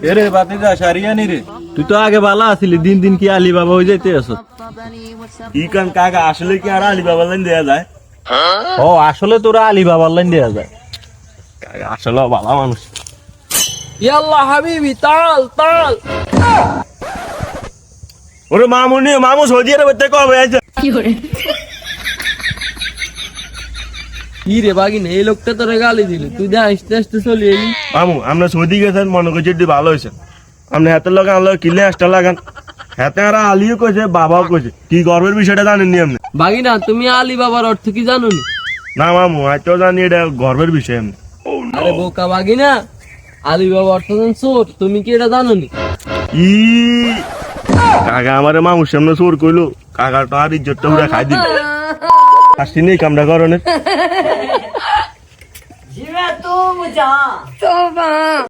এরে বাতিজা সারিয়ানি রে, তুই তো আগে ভালো আছিলি, দিন দিন কি আলী বাবা হয়ে যেতে আছো? ই কান কাকা আসলে কি আর আলী বাবা লাইন দেয়া যায়? ও আসলে তোরা আলী বাবার লাইন দেওয়া যায়। কাকা আসলে ভালো মানুষ। ইয়াল্লা হাবিবি তাল তাল। ওরে মামুনি মামু সৌদিয়ার বাড়িতে কবে আছে? কি রে বাগিনা, এই লোকটা তোরে গালি দিল, তুই যা আস্তে আস্তে চলে এলি। মামু আমরা সৌদি গেছেন, মনে করছি একটু ভালো হয়েছে। আপনি হাতের লাগান আলো কিলে আসটা লাগান, হাতে আর আলিও কইছে বাবাও কইছে। কি গর্বের বিষয়টা জানেননি আপনি? বাগিনা তুমি আলী বাবার অর্থ কি জানো নি? না মামু আজ জানি এটা গর্বের বিষয় এমনি। আরে বোকা বাগিনা, আলী বাবা অর্থ চোর, তুমি কি এটা জানো নি? ই কাকা আমার মামুর সামনে চোর কইলো, কাকার তো আর ইজ্জতটা উড়ে খাই দিল। আসছি নেই কামটা করণের।